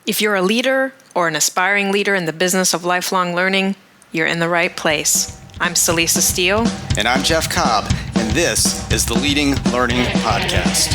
If you're a leader or an aspiring leader in the business of lifelong learning, you're in the right place. I'm Celisa Steele. And I'm Jeff Cobb, and this is the Leading Learning Podcast.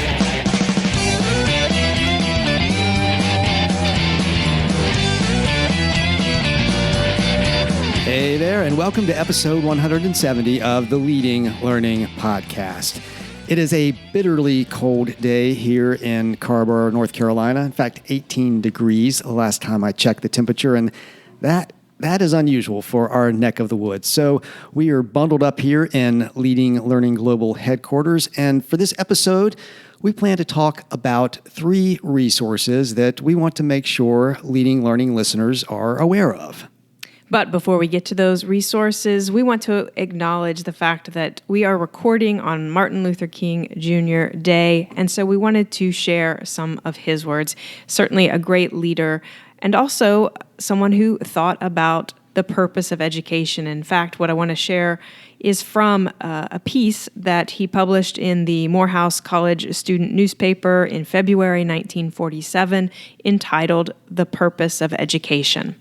Hey there, and welcome to episode 170 of the Leading Learning Podcast. It is a bitterly cold day here in Carrboro, North Carolina. In fact, 18 degrees the last time I checked the temperature, and that is unusual for our neck of the woods. So we are bundled up here in Leading Learning Global headquarters, and for this episode, we plan to talk about 3 resources that we want to make sure Leading Learning listeners are aware of. But before we get to those resources, we want to acknowledge the fact that we are recording on Martin Luther King Jr. Day, and so we wanted to share some of his words. Certainly a great leader, and also someone who thought about the purpose of education. In fact, what I want to share is from a piece that he published in the Morehouse College student newspaper in February 1947, entitled "The Purpose of Education."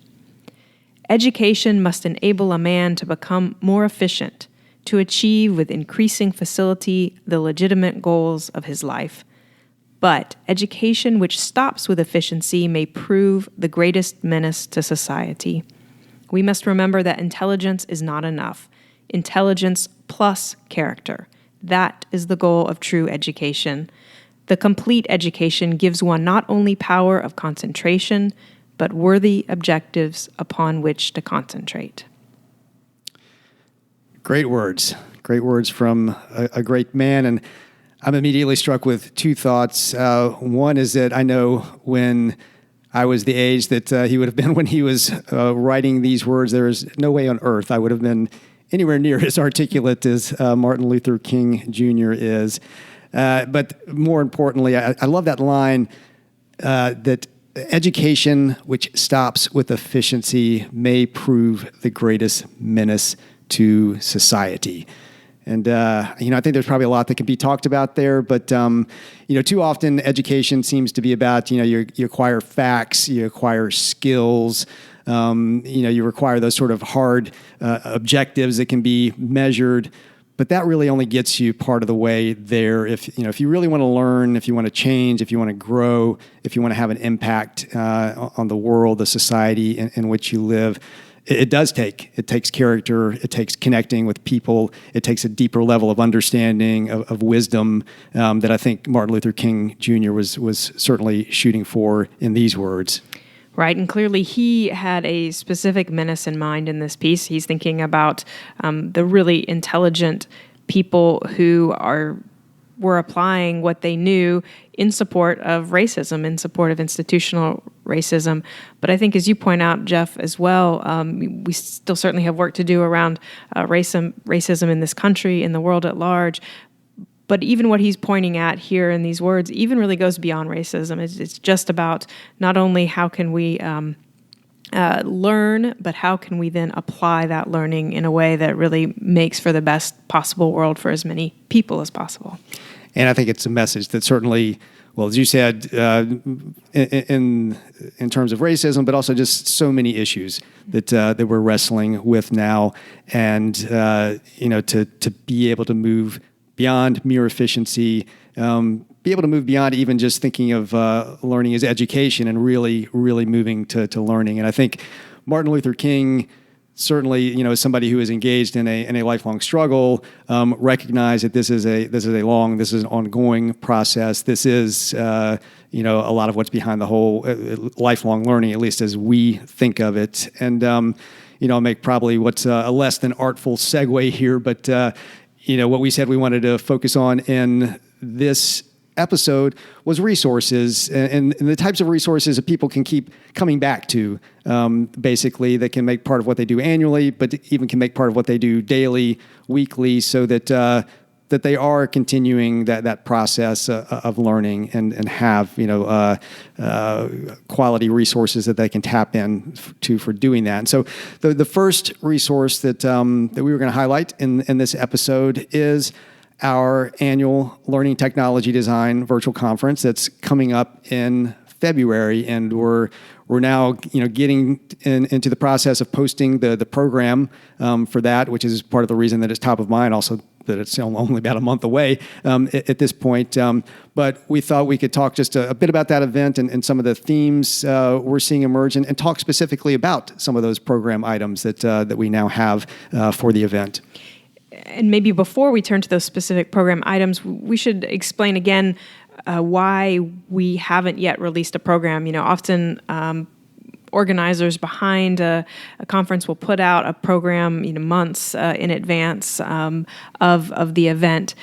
Education must enable a man to become more efficient, to achieve with increasing facility the legitimate goals of his life. But education which stops with efficiency may prove the greatest menace to society. We must remember that intelligence is not enough. Intelligence plus character. That is the goal of true education. The complete education gives one not only power of concentration, but worthy objectives upon which to concentrate. Great words from a great man. And I'm immediately struck with 2 thoughts. One is that I know when I was the age that he would have been when he was writing these words, there is no way on earth I would have been anywhere near as articulate as Martin Luther King Jr. is. But more importantly, I love that line that education which stops with efficiency may prove the greatest menace to society. And, I think there's probably a lot that can be talked about there, but, too often education seems to be about, you acquire facts, you acquire skills, you require those sort of hard objectives that can be measured. But that really only gets you part of the way there. If you really want to learn, if you want to change, if you want to grow, if you want to have an impact on the world, the society in which you live, it takes character, it takes connecting with people, it takes a deeper level of understanding, of wisdom that I think Martin Luther King Jr. was certainly shooting for in these words. Right, and clearly he had a specific menace in mind in this piece. He's thinking about the really intelligent people who were applying what they knew in support of racism, in support of institutional racism. But I think, as you point out, Jeff, as well, we still certainly have work to do around racism in this country, in the world at large. But even what he's pointing at here in these words even really goes beyond racism. It's just about not only how can we learn, but how can we then apply that learning in a way that really makes for the best possible world for as many people as possible. And I think it's a message that certainly, well, as you said, in terms of racism, but also just so many issues that we're wrestling with now, and to be able to move beyond mere efficiency, be able to move beyond even just thinking of learning as education and really moving to learning. And I think Martin Luther King certainly, as somebody who is engaged in a lifelong struggle, recognize that this is an ongoing process. This is, a lot of what's behind the whole lifelong learning, at least as we think of it. And, I'll make probably what's a less than artful segue here, but what we said we wanted to focus on in this episode was resources and the types of resources that people can keep coming back to, basically, that can make part of what they do annually, but even can make part of what they do daily, weekly, so that that they are continuing that process of learning and have quality resources that they can tap in to for doing that. And so the first resource that we were going to highlight in this episode is our annual Learning Technology Design virtual conference that's coming up in February, and we're now getting into the process of posting the program for that, which is part of the reason that it's top of mind. Also, that it's only about a month away at this point. But we thought we could talk just a bit about that event and some of the themes we're seeing emerge, and talk specifically about some of those program items that we now have for the event. And maybe before we turn to those specific program items, we should explain again why we haven't yet released a program. Often organizers behind a conference will put out a program, months in advance of the event.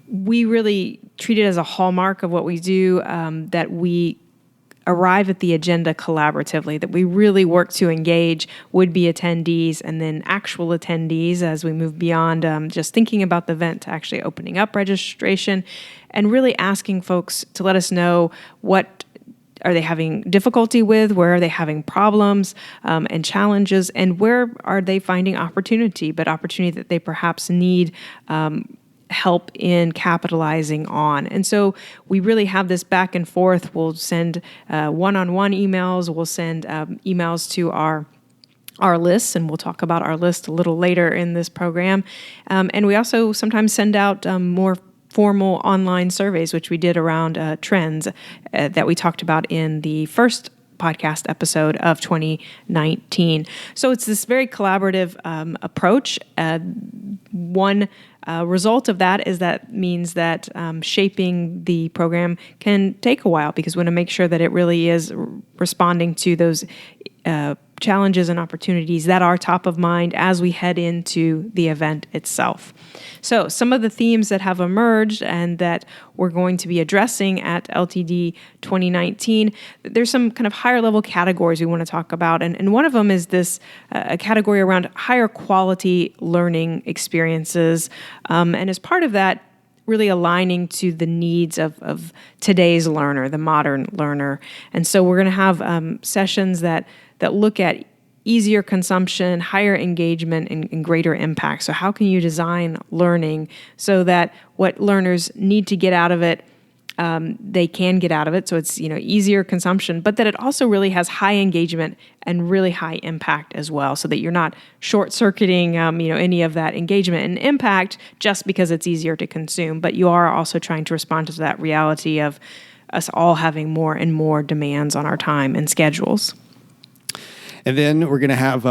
We really treat it as a hallmark of what we do, that we arrive at the agenda collaboratively, that we really work to engage would-be attendees and then actual attendees as we move beyond just thinking about the event to actually opening up registration and really asking folks to let us know what are they having difficulty with, where are they having problems and challenges, and where are they finding opportunity that they perhaps need help in capitalizing on. And so we really have this back and forth. We'll send one-on-one emails. We'll send emails to our lists, and we'll talk about our list a little later in this program. And we also sometimes send out more formal online surveys, which we did around trends that we talked about in the first podcast episode of 2019. So it's this very collaborative approach. One result of that is that means that shaping the program can take a while, because we want to make sure that it really is responding to those challenges and opportunities that are top of mind as we head into the event itself. So some of the themes that have emerged and that we're going to be addressing at LTD 2019, there's some kind of higher level categories we want to talk about. And one of them is this a category around higher quality learning experiences. And as part of that, really aligning to the needs of today's learner, the modern learner. And so we're going to have sessions that look at easier consumption, higher engagement, and greater impact. So how can you design learning so that what learners need to get out of it, they can get out of it. So it's easier consumption, but that it also really has high engagement and really high impact as well, so that you're not short-circuiting any of that engagement and impact just because it's easier to consume, but you are also trying to respond to that reality of us all having more and more demands on our time and schedules. And then we're going to have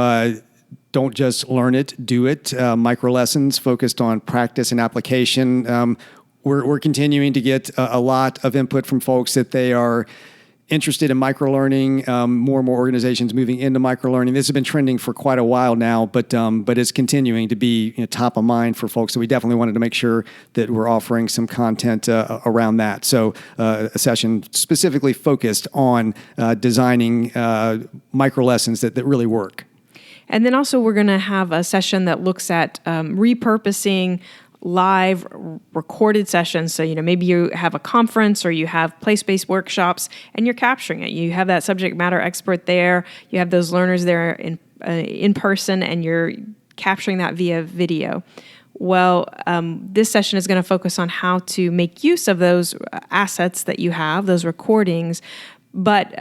Don't Just Learn It, Do It, micro lessons focused on practice and application. We're continuing to get a lot of input from folks that they are interested in microlearning. More and more organizations moving into microlearning. This has been trending for quite a while now, but it's continuing to be top of mind for folks. So we definitely wanted to make sure that we're offering some content around that. So a session specifically focused on designing micro lessons that really work. And then also we're going to have a session that looks at repurposing live recorded sessions. So, maybe you have a conference or you have place-based workshops and you're capturing it. You have that subject matter expert there. You have those learners there in person, and you're capturing that via video. Well, this session is going to focus on how to make use of those assets that you have, those recordings, but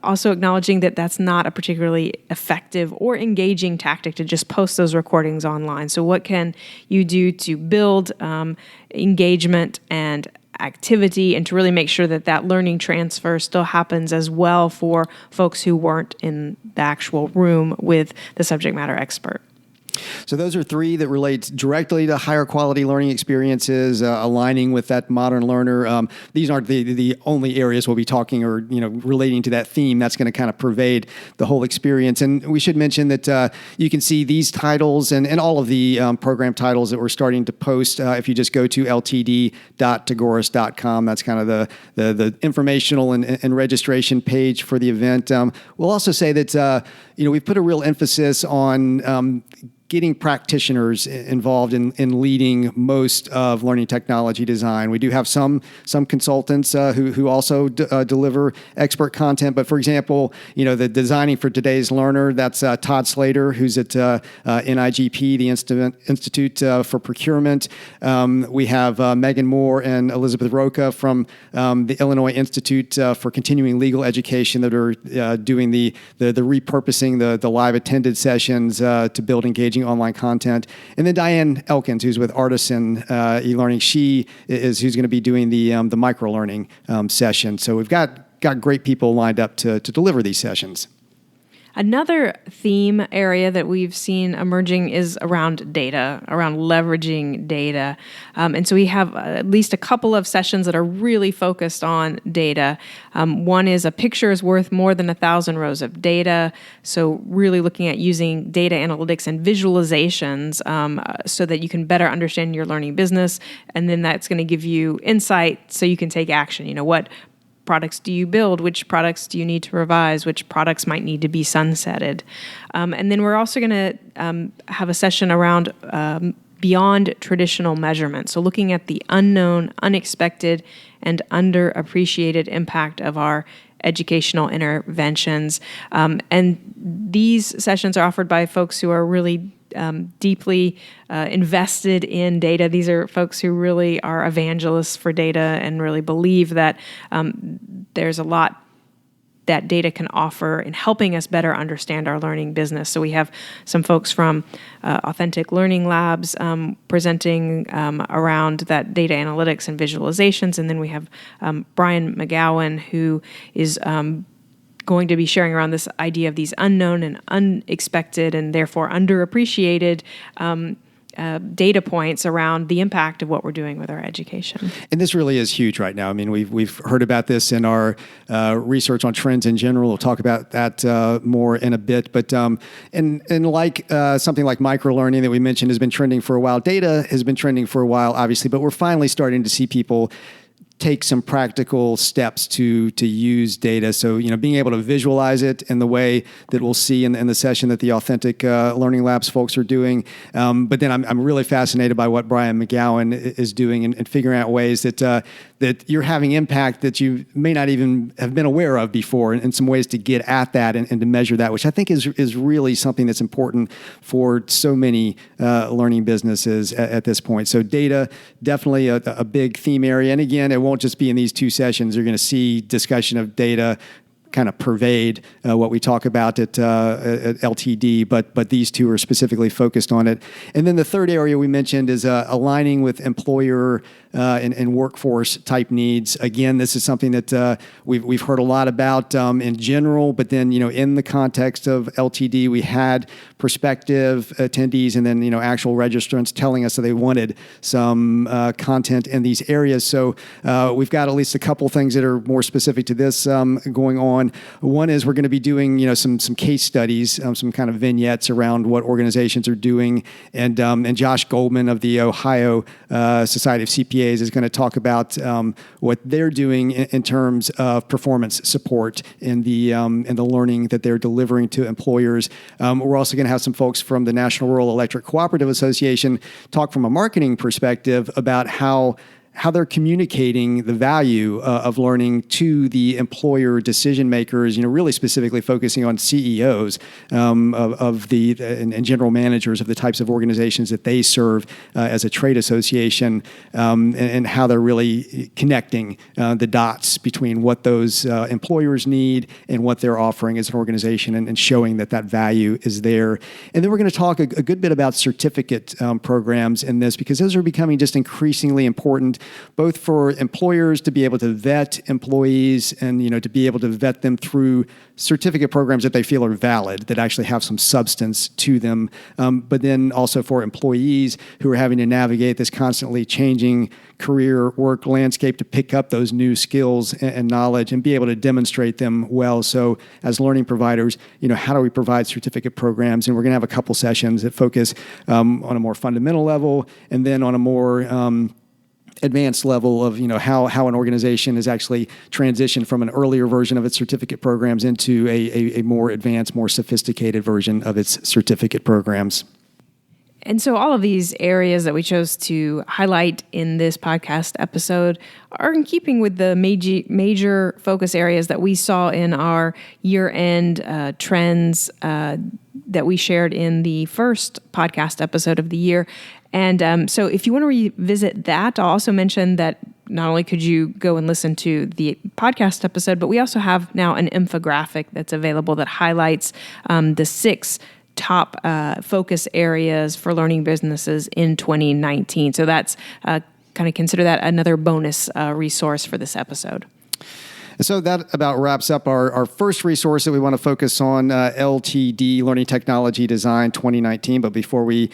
also acknowledging that that's not a particularly effective or engaging tactic to just post those recordings online. So what can you do to build engagement and activity, and to really make sure that learning transfer still happens as well for folks who weren't in the actual room with the subject matter expert? So those are three that relate directly to higher quality learning experiences, aligning with that modern learner. These aren't the only areas we'll be talking or relating to that theme. That's going to kind of pervade the whole experience. And we should mention that you can see these titles and all of the program titles that we're starting to post if you just go to ltd.tagoras.com. That's kind of the informational and registration page for the event. We'll also say that we've put a real emphasis on getting practitioners involved in leading most of learning technology design. We do have some consultants who also deliver expert content. But for example, the Designing for Today's Learner, that's Todd Slater, who's at NIGP, the Institute for Procurement. We have Megan Moore and Elizabeth Roca from the Illinois Institute for Continuing Legal Education that are doing the repurposing the live attended sessions to build engaging online content. And then Diane Elkins, who's with Artisan eLearning, she is who's going to be doing the micro-learning session. So we've got great people lined up to deliver these sessions. Another theme area that we've seen emerging is around data, around leveraging data. And so we have at least a couple of sessions that are really focused on data. One is a picture is worth more than 1,000 rows of data. So really looking at using data analytics and visualizations so that you can better understand your learning business. And then that's going to give you insight so you can take action. What products do you build? Which products do you need to revise? Which products might need to be sunsetted? And then we're also going to have a session around beyond traditional measurement. So looking at the unknown, unexpected, and underappreciated impact of our educational interventions. And these sessions are offered by folks who are really deeply invested in data. These are folks who really are evangelists for data and really believe that there's a lot that data can offer in helping us better understand our learning business. So we have some folks from Authentic Learning Labs presenting around that data analytics and visualizations. And then we have Brian McGowan, who is going to be sharing around this idea of these unknown and unexpected and therefore underappreciated data points around the impact of what we're doing with our education. And this really is huge right now. I mean, we've heard about this in our research on trends in general. We'll talk about that more in a bit. But and like something like microlearning that we mentioned has been trending for a while. Data has been trending for a while, obviously, but we're finally starting to see people take some practical steps to use data. So, being able to visualize it in the way that we'll see in the session that the Authentic Learning Labs folks are doing. But then I'm really fascinated by what Brian McGowan is doing and figuring out ways that you're having impact that you may not even have been aware of before, and some ways to get at that and to measure that, which I think is really something that's important for so many learning businesses at this point. So data, definitely a big theme area. And again, it won't just be in these two sessions. You're going to see discussion of data kind of pervade what we talk about at LTD, but these two are specifically focused on it. And then the third area we mentioned is aligning with employer and workforce type needs. Again, this is something that we've heard a lot about in general, but then in the context of LTD, we had prospective attendees and then actual registrants telling us that they wanted some content in these areas. So we've got at least a couple things that are more specific to this going on. One is we're going to be doing some case studies, some kind of vignettes around what organizations are doing, and Josh Goldman of the Ohio Society of CPAs is going to talk about what they're doing in terms of performance support in the learning that they're delivering to employers. We're also going to have some folks from the National Rural Electric Cooperative Association talk from a marketing perspective about how they're communicating the value of learning to the employer decision makers, really specifically focusing on CEOs of the and general managers of the types of organizations that they serve as a trade association, and how they're really connecting the dots between what those employers need and what they're offering as an organization, and showing that value is there. And then we're going to talk a good bit about certificate programs in this, because those are becoming just increasingly important, both for employers to be able to vet employees and to be able to vet them through certificate programs that they feel are valid, that actually have some substance to them, but then also for employees who are having to navigate this constantly changing career work landscape to pick up those new skills and knowledge and be able to demonstrate them well. So as learning providers, how do we provide certificate programs? And we're going to have a couple sessions that focus on a more fundamental level, and then on a more advanced level of how an organization has actually transitioned from an earlier version of its certificate programs into a more advanced, more sophisticated version of its certificate programs. And so all of these areas that we chose to highlight in this podcast episode are in keeping with the major focus areas that we saw in our year-end trends that we shared in the first podcast episode of the year. And so if you want to revisit that, I'll also mention that not only could you go and listen to the podcast episode, but we also have now an infographic that's available that highlights the 6 top focus areas for learning businesses in 2019. So that's kind of consider that another bonus resource for this episode. So that about wraps up our first resource that we want to focus on, LTD, Learning Technology Design 2019. But before we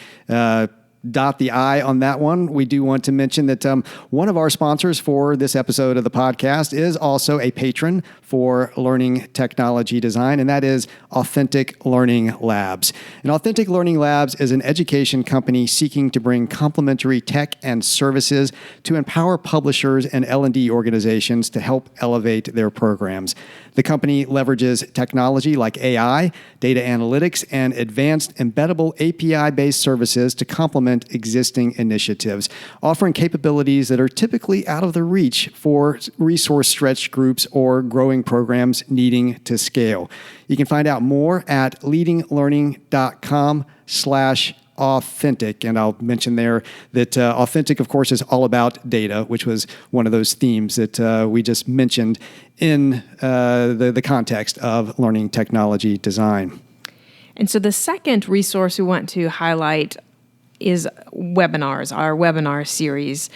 dot the I on that one, we do want to mention that one of our sponsors for this episode of the podcast is also a patron for Learning Technology Design, and that is Authentic Learning Labs. And Authentic Learning Labs is an education company seeking to bring complementary tech and services to empower publishers and L&D organizations to help elevate their programs. The company leverages technology like AI, data analytics, and advanced embeddable API-based services to complement existing initiatives, offering capabilities that are typically out of the reach for resource-stretched groups or growing programs needing to scale. You can find out more at leadinglearning.com/authentic. And I'll mention there that Authentic, of course, is all about data, which was one of those themes that we just mentioned in the context of learning technology design. And so the second resource we want to highlight is webinars, our webinar series.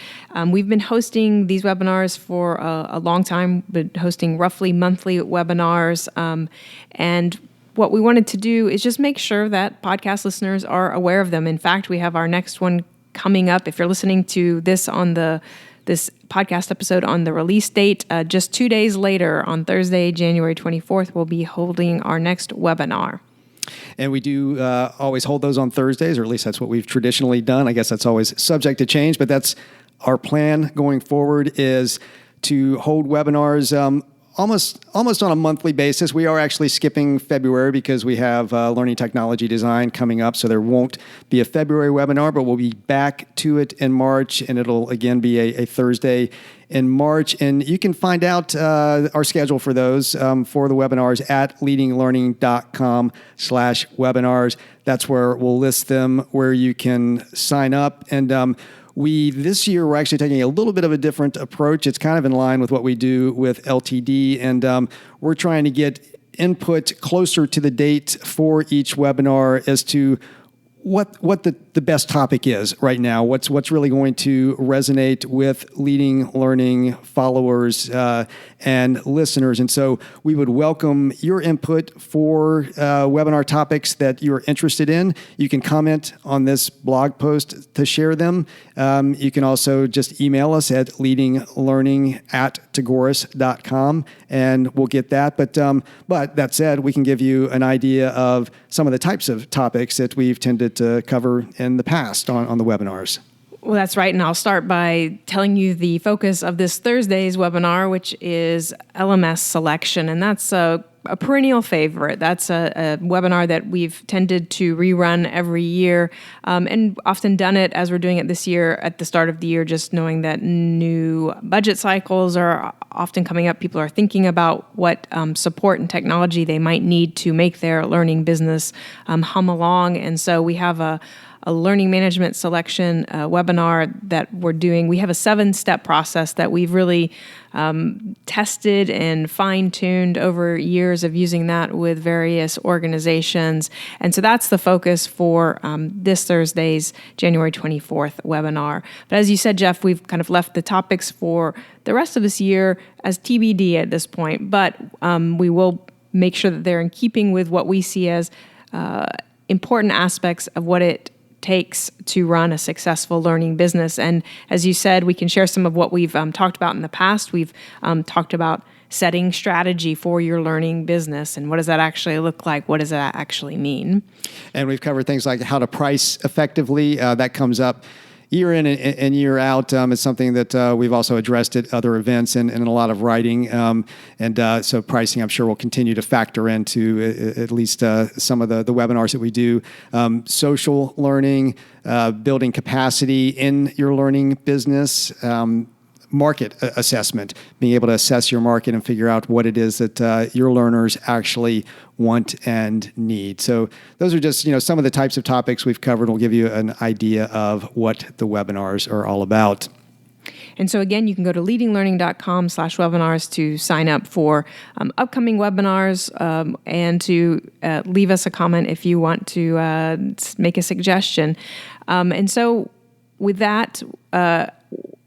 We've been hosting these webinars for a long time, been hosting roughly monthly webinars. And what we wanted to do is just make sure that podcast listeners are aware of them. In fact, we have our next one coming up. If you're listening to this on this podcast episode on the release date, just 2 days later, on Thursday, January 24th, we'll be holding our next webinar. And we do always hold those on Thursdays, or at least that's what we've traditionally done. I guess that's always subject to change, but that's our plan going forward, is to hold webinars almost on a monthly basis. We are actually skipping February because we have Learning Technology Design coming up, so there won't be a February webinar, but we'll be back to it in March, and it'll again be a Thursday in March. And you can find out our schedule for those for the webinars at leadinglearning.com/webinars. That's where we'll list them, where you can sign up. And this year, we're actually taking a little bit of a different approach. It's kind of in line with what we do with LTD, and we're trying to get input closer to the date for each webinar as to what the best topic is right now, what's really going to resonate with leading learning followers and listeners. And so we would welcome your input for webinar topics that you're interested in. You can comment on this blog post to share them. You can also just email us at leadinglearning@tagoras.com, and we'll get that. But that said, we can give you an idea of some of the types of topics that we've tended to cover in the past on the webinars. Well, that's right. And I'll start by telling you the focus of this Thursday's webinar, which is LMS selection. And that's a perennial favorite. That's a webinar that we've tended to rerun every year, and often done it as we're doing it this year at the start of the year, just knowing that new budget cycles are often coming up. People are thinking about what support and technology they might need to make their learning business hum along. And so we have a learning management selection webinar that we're doing. We have a 7-step process that we've really tested and fine-tuned over years of using that with various organizations. And so that's the focus for this Thursday's January 24th webinar. But as you said, Jeff, we've kind of left the topics for the rest of this year as TBD at this point, but we will make sure that they're in keeping with what we see as important aspects of what it takes to run a successful learning business. And as you said, we can share some of what we've talked about in the past. We've talked about setting strategy for your learning business, and what does that actually look like? What does that actually mean? And we've covered things like how to price effectively. That comes up year in and year out. It's something that we've also addressed at other events and in a lot of writing. So pricing, I'm sure, will continue to factor into at least some of the webinars that we do. Social learning, building capacity in your learning business, market assessment, being able to assess your market and figure out what it is that your learners actually want and need. So those are just some of the types of topics we've covered. We'll give you an idea of what the webinars are all about. And so again, you can go to leadinglearning.com/webinars to sign up for upcoming webinars and to leave us a comment if you want to make a suggestion. And so with that,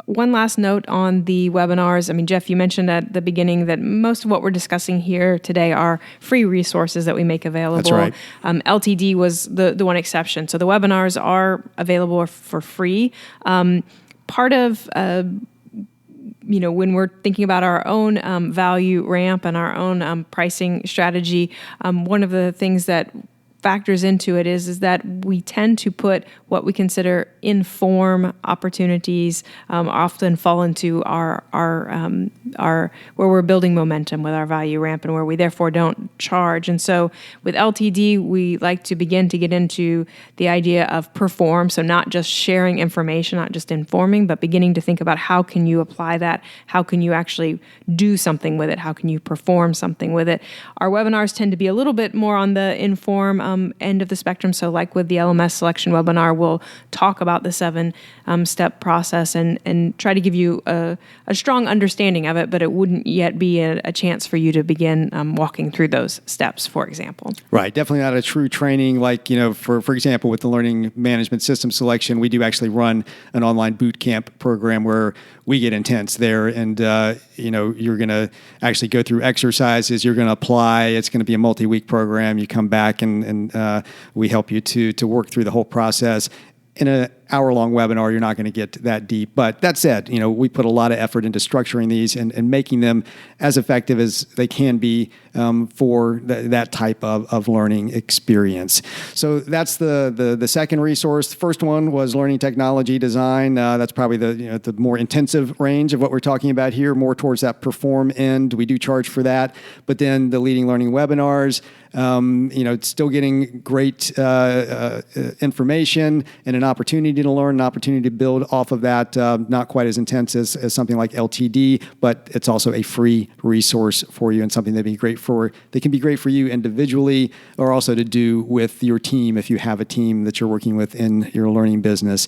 one last note on the webinars. I mean, Jeff, you mentioned at the beginning that most of what we're discussing here today are free resources that we make available. That's right. LTD was the one exception. So the webinars are available for free. Part of when we're thinking about our own value ramp and our own pricing strategy, one of the things that factors into it is that we tend to put what we consider inform opportunities often fall into our where we're building momentum with our value ramp and where we therefore don't charge. And so with LTD, we like to begin to get into the idea of perform. So not just sharing information, not just informing, but beginning to think about how can you apply that? How can you actually do something with it? How can you perform something with it? Our webinars tend to be a little bit more on the inform end of the spectrum. So like with the LMS selection webinar, we'll talk about the 7-step process and try to give you a strong understanding of it, but it wouldn't yet be a chance for you to begin walking through those steps, for example. Right. Definitely not a true training like, for example, with the learning management system selection, we do actually run an online boot camp program where we get intense there and, you're going to actually go through exercises, you're going to apply, it's going to be a multi-week program. You come back and we help you to work through the whole process. In an hour-long webinar, you're not going to get that deep. But that said, we put a lot of effort into structuring these and making them as effective as they can be for that type of learning experience. So that's the second resource. The first one was learning technology design. That's probably the more intensive range of what we're talking about here, more towards that perform end. We do charge for that. But then the leading learning webinars, it's still getting great information and an opportunity to learn, an opportunity to build off of that, not quite as intense as something like LTD, but it's also a free resource for you and something that can be great for you individually or also to do with your team if you have a team that you're working with in your learning business.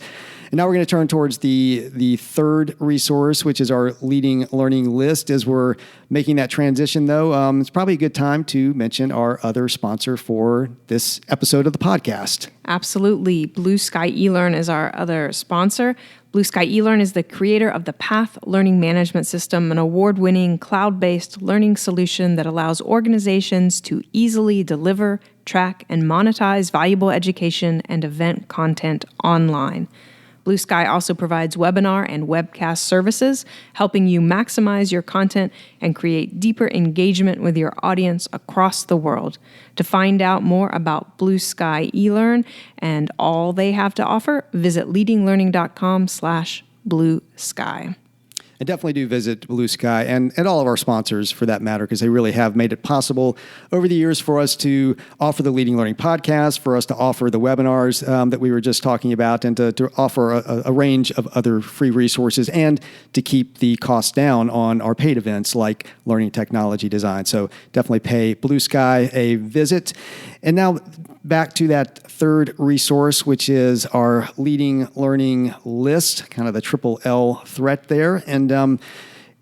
And now we're going to turn towards the third resource, which is our leading learning list. As we're making that transition, though, it's probably a good time to mention our other sponsor for this episode of the podcast. Absolutely. Blue Sky eLearn is our other sponsor. Blue Sky eLearn is the creator of the Path Learning Management System, an award-winning cloud-based learning solution that allows organizations to easily deliver, track, and monetize valuable education and event content online. Blue Sky also provides webinar and webcast services, helping you maximize your content and create deeper engagement with your audience across the world. To find out more about Blue Sky eLearn and all they have to offer, visit leadinglearning.com/Blue Sky. And definitely do visit Blue Sky and all of our sponsors for that matter, because they really have made it possible over the years for us to offer the Leading Learning podcast, for us to offer the webinars that we were just talking about, and to offer a range of other free resources and to keep the costs down on our paid events like Learning Technology Design. So definitely pay Blue Sky a visit. And now back to that third resource, which is our Leading Learning list, kind of the triple L threat there. And,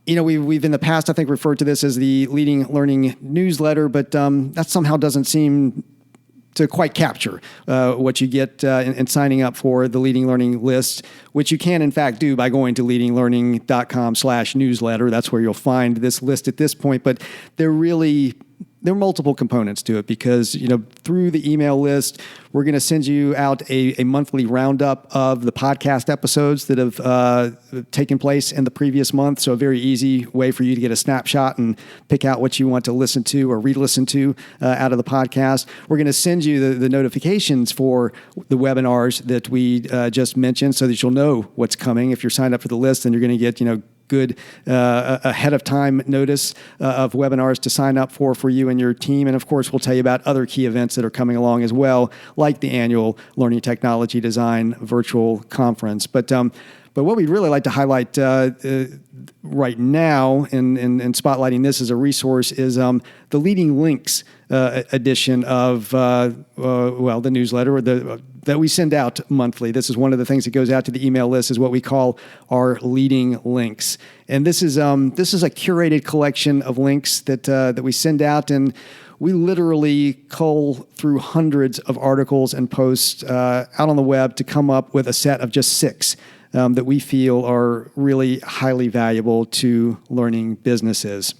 we've in the past, I think, referred to this as the Leading Learning newsletter, but that somehow doesn't seem to quite capture what you get in signing up for the Leading Learning list, which you can, in fact, do by going to leadinglearning.com/newsletter. That's where you'll find this list at this point. But there really there are multiple components to it because, through the email list, we're going to send you out a monthly roundup of the podcast episodes that have taken place in the previous month. So a very easy way for you to get a snapshot and pick out what you want to listen to or re-listen to out of the podcast. We're going to send you the notifications for the webinars that we just mentioned so that you'll know what's coming. If you're signed up for the list, then you're going to get, good ahead of time notice of webinars to sign up for you and your team. And of course, we'll tell you about other key events that are coming along as well, like the annual Learning Technology Design virtual conference. But what we'd really like to highlight right now in spotlighting this as a resource is the Leading Links edition of the newsletter that we send out monthly. This is one of the things that goes out to the email list is what we call our Leading Links. And this is a curated collection of links that we send out, and we literally cull through hundreds of articles and posts out on the web to come up with a set of just 6 that we feel are really highly valuable to learning businesses.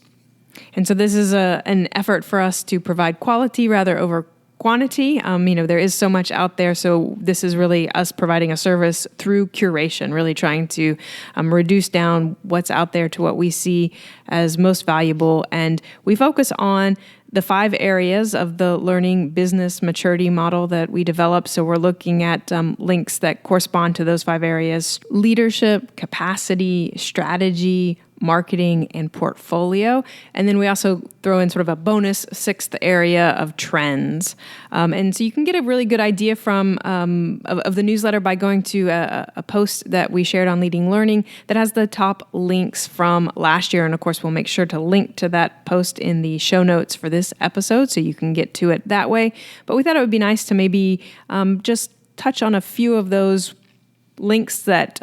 And so this is an effort for us to provide quality rather over quantity. There is so much out there. So this is really us providing a service through curation, really trying to reduce down what's out there to what we see as most valuable. And we focus on the 5 areas of the learning business maturity model that we developed. So we're looking at links that correspond to those 5 areas: leadership, capacity, strategy, marketing, and portfolio. And then we also throw in sort of a bonus 6th area of trends. And so you can get a really good idea from of the newsletter by going to a post that we shared on Leading Learning that has the top links from last year. And of course, we'll make sure to link to that post in the show notes for this episode so you can get to it that way. But we thought it would be nice to maybe just touch on a few of those links that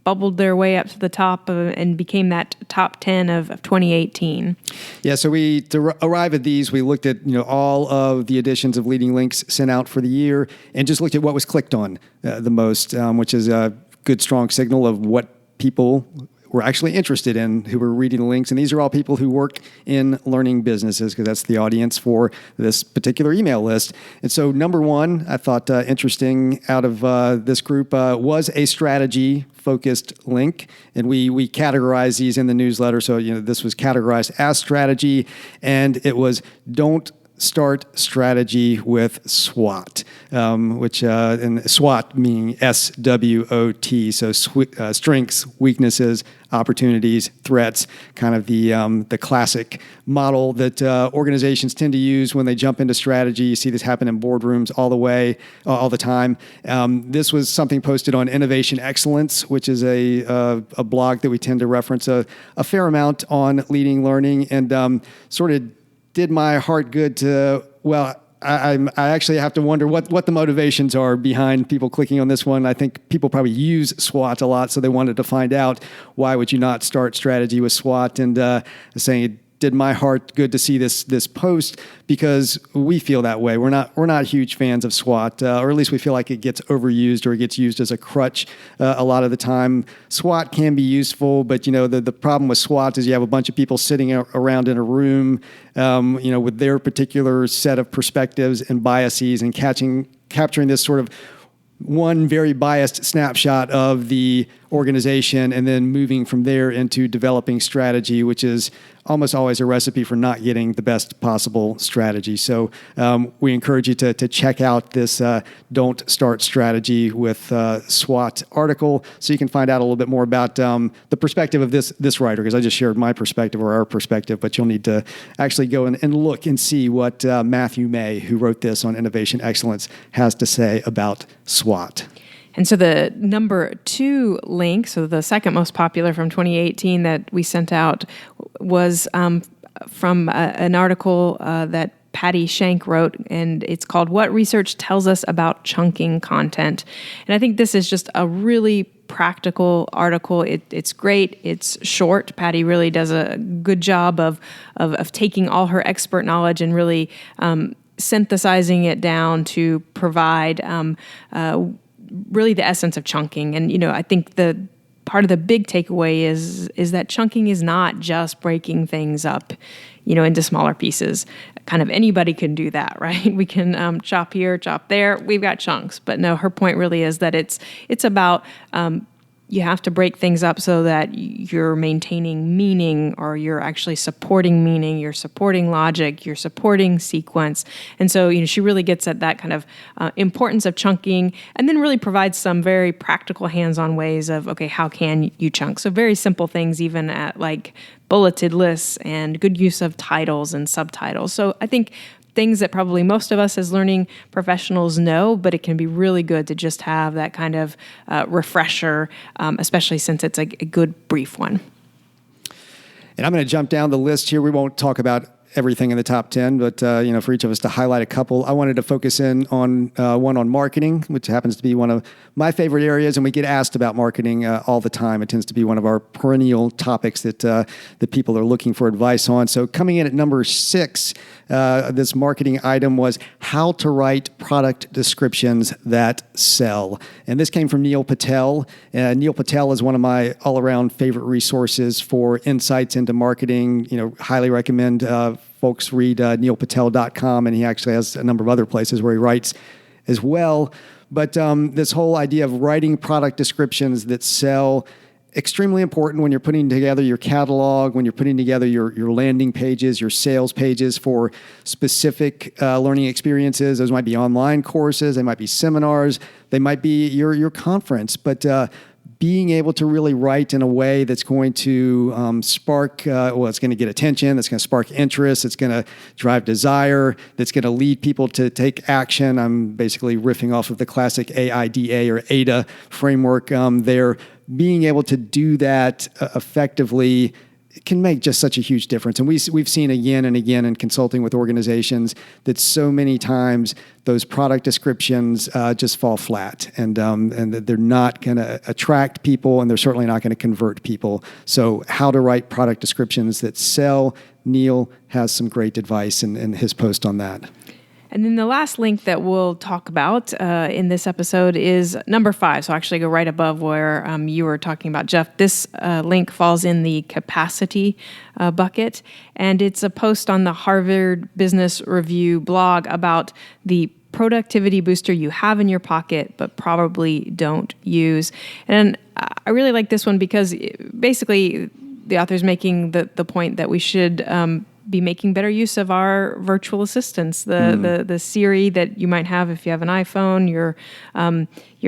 bubbled their way up to the top and became that top 10 of 2018. Yeah, so to arrive at these, we looked at all of the editions of Leading Links sent out for the year and just looked at what was clicked on the most, which is a good, strong signal of what people were actually interested in who were reading the links. And these are all people who work in learning businesses because that's the audience for this particular email list. And so number 1, I thought interesting out of this group was a strategy-focused link. And we categorize these in the newsletter. So, this was categorized as strategy, and it was don't start strategy with SWOT, which and SWOT meaning SWOT, so strengths, weaknesses, opportunities, threats, kind of the classic model that organizations tend to use when they jump into strategy. You see this happen in boardrooms all the time. This was something posted on Innovation Excellence, which is a blog that we tend to reference a fair amount on Leading Learning, and sort of did my heart good to, I actually have to wonder what the motivations are behind people clicking on this one. I think people probably use SWOT a lot, so they wanted to find out why would you not start strategy with SWOT, and saying it did my heart good to see this post because we feel that way. We're not huge fans of SWOT, or at least we feel like it gets overused or it gets used as a crutch a lot of the time. SWOT can be useful, but the problem with SWOT is you have a bunch of people sitting around in a room, with their particular set of perspectives and biases, and capturing this sort of one very biased snapshot of the organization and then moving from there into developing strategy, which is almost always a recipe for not getting the best possible strategy. So we encourage you to check out this Don't Start Strategy with SWOT article so you can find out a little bit more about the perspective of this writer, because I just shared my perspective or our perspective, but you'll need to actually go and look and see what Matthew May, who wrote this on Innovation Excellence, has to say about SWOT. And so the number 2 link, so the second most popular from 2018 that we sent out, was from an article that Patty Shank wrote, and it's called What Research Tells Us About Chunking Content. And I think this is just a really practical article. It's great. It's short. Patty really does a good job of taking all her expert knowledge and really synthesizing it down to provide really the essence of chunking. And, I think the part of the big takeaway is that chunking is not just breaking things up, into smaller pieces. kind of anybody can do that, right? We can chop here, chop there. We've got chunks. But no, her point really is that it's about you have to break things up so that you're maintaining meaning, or you're actually supporting meaning, you're supporting logic, you're supporting sequence. And so, she really gets at that kind of importance of chunking, and then really provides some very practical hands-on ways of, okay, how can you chunk? So very simple things, even at like bulleted lists and good use of titles and subtitles. So I think things that probably most of us as learning professionals know, but it can be really good to just have that kind of refresher, especially since it's a good brief one. And I'm going to jump down the list here. We won't talk about everything in the top 10, but for each of us to highlight a couple, I wanted to focus in on one on marketing, which happens to be one of my favorite areas, and we get asked about marketing all the time. It tends to be one of our perennial topics that people are looking for advice on. So coming in at number 6, this marketing item was how to write product descriptions that sell. And this came from Neil Patel. Neil Patel is one of my all-around favorite resources for insights into marketing. Highly recommend folks read neilpatel.com, and he actually has a number of other places where he writes as well. But this whole idea of writing product descriptions that sell, extremely important when you're putting together your catalog, when you're putting together your landing pages, your sales pages for specific learning experiences. Those might be online courses, they might be seminars, they might be your conference. But being able to really write in a way that's going to spark, it's going to get attention, that's going to spark interest, it's going to drive desire, that's going to lead people to take action. I'm basically riffing off of the classic AIDA or AIDA framework there. Being able to do that effectively can make just such a huge difference. And we've seen again and again in consulting with organizations that so many times those product descriptions just fall flat, and that they're not going to attract people, and they're certainly not going to convert people. So how to write product descriptions that sell. Neil has some great advice in his post on that. And then the last link that we'll talk about in this episode is number 5. So actually go right above where you were talking about, Jeff. This link falls in the capacity bucket. And it's a post on the Harvard Business Review blog about the productivity booster you have in your pocket but probably don't use. And I really like this one because basically the author's making the point that we should be making better use of our virtual assistants, the Siri that you might have if you have an iPhone, your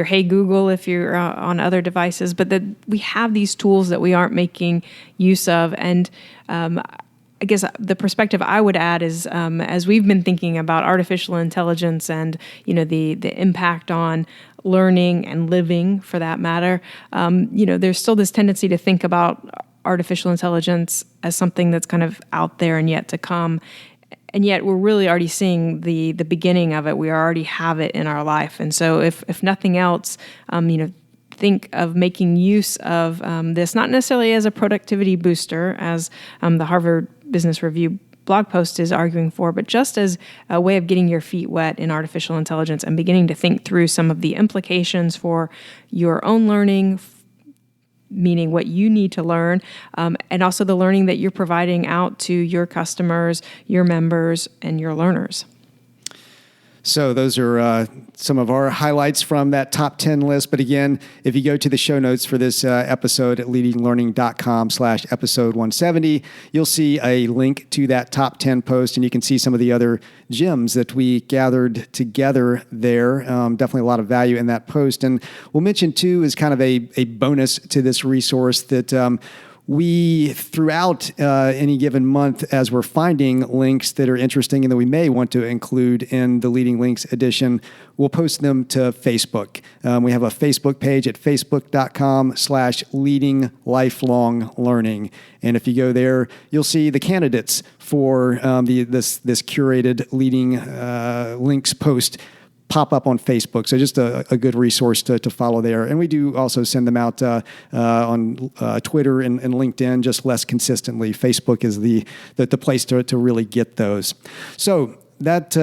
Hey Google if you're on other devices, but that we have these tools that we aren't making use of. And I guess the perspective I would add is as we've been thinking about artificial intelligence and the impact on learning and living, for that matter, there's still this tendency to think about artificial intelligence as something that's kind of out there and yet to come. And yet we're really already seeing the beginning of it. We already have it in our life. And so if nothing else, think of making use of this, not necessarily as a productivity booster, as the Harvard Business Review blog post is arguing for, but just as a way of getting your feet wet in artificial intelligence and beginning to think through some of the implications for your own learning, meaning what you need to learn, and also the learning that you're providing out to your customers, your members, and your learners. So those are some of our highlights from that top 10 list. But again, if you go to the show notes for this episode at leadinglearning.com/episode 170, you'll see a link to that top 10 post, and you can see some of the other gems that we gathered together there. Definitely a lot of value in that post. And we'll mention, too, as kind of a bonus to this resource that we, throughout any given month, as we're finding links that are interesting and that we may want to include in the Leading Links edition, we'll post them to Facebook. We have a Facebook page at facebook.com/leadinglifelonglearning. And if you go there, you'll see the candidates for this curated Leading Links post pop up on Facebook. So just a good resource to follow there. And we do also send them out on Twitter and LinkedIn, just less consistently. Facebook is the place to really get those. So that's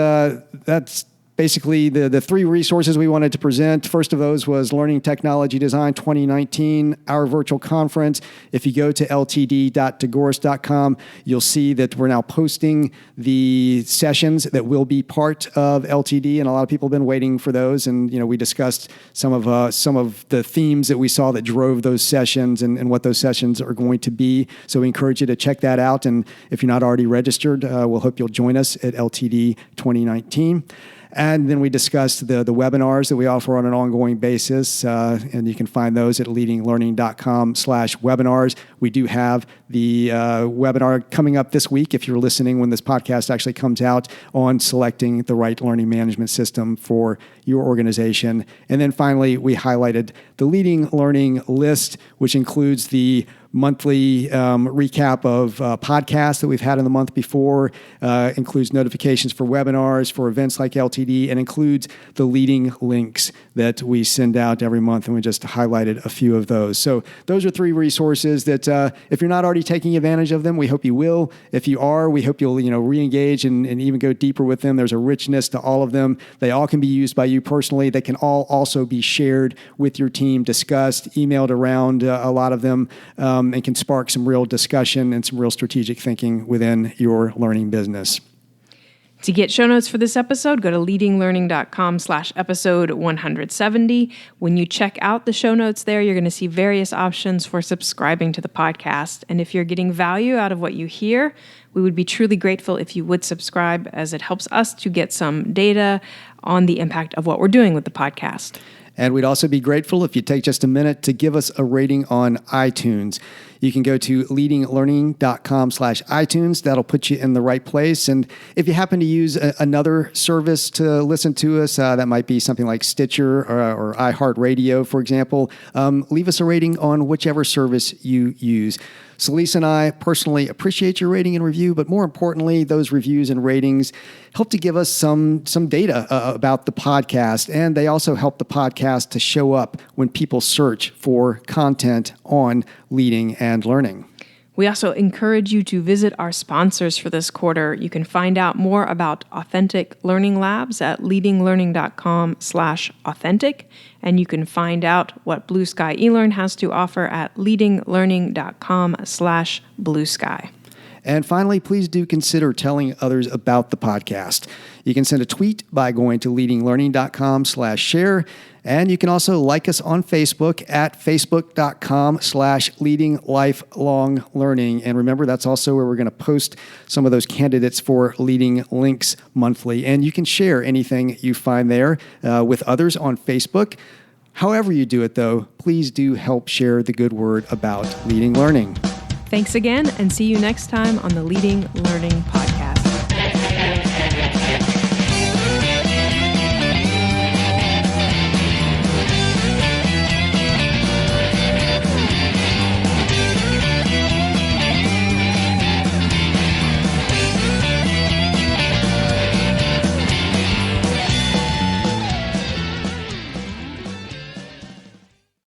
basically the three resources we wanted to present. First of those was Learning Technology Design 2019, our virtual conference. If you go to ltd.digoras.com, you'll see that we're now posting the sessions that will be part of LTD, and a lot of people have been waiting for those. And we discussed some of the themes that we saw that drove those sessions and what those sessions are going to be. So we encourage you to check that out. And if you're not already registered, we'll hope you'll join us at LTD 2019. And then we discussed the webinars that we offer on an ongoing basis, and you can find those at leadinglearning.com/webinars. We do have the webinar coming up this week, if you're listening when this podcast actually comes out, on selecting the right learning management system for your organization. And then finally, we highlighted the Leading Learning list, which includes the monthly recap of podcasts that we've had in the month before, includes notifications for webinars, for events like LTD, and includes the leading links that we send out every month, and we just highlighted a few of those. So those are three resources that if you're not already taking advantage of them, we hope you will. If you are, we hope you'll re-engage and even go deeper with them. There's a richness to all of them. They all can be used by you personally. They can all also be shared with your team, discussed, emailed around, a lot of them, and can spark some real discussion and some real strategic thinking within your learning business. To get show notes for this episode, go to leadinglearning.com/episode 170. When you check out the show notes there, you're going to see various options for subscribing to the podcast. And if you're getting value out of what you hear, we would be truly grateful if you would subscribe, as it helps us to get some data on the impact of what we're doing with the podcast. And we'd also be grateful if you take just a minute to give us a rating on iTunes. You can go to leadinglearning.com/iTunes. That'll put you in the right place. And if you happen to use another service to listen to us, that might be something like Stitcher or iHeartRadio, for example, leave us a rating on whichever service you use. So Lisa and I personally appreciate your rating and review, but more importantly, those reviews and ratings help to give us some data about the podcast, and they also help the podcast to show up when people search for content on leading and learning. We also encourage you to visit our sponsors for this quarter. You can find out more about Authentic Learning Labs at leadinglearning.com/authentic. And you can find out what Blue Sky eLearn has to offer at leadinglearning.com/bluesky. And finally, please do consider telling others about the podcast. You can send a tweet by going to leadinglearning.com/share. And you can also like us on Facebook at facebook.com/leadinglifelonglearning. And remember, that's also where we're going to post some of those candidates for Leading Links monthly. And you can share anything you find there with others on Facebook. However you do it, though, please do help share the good word about Leading Learning. Thanks again, and see you next time on the Leading Learning Podcast.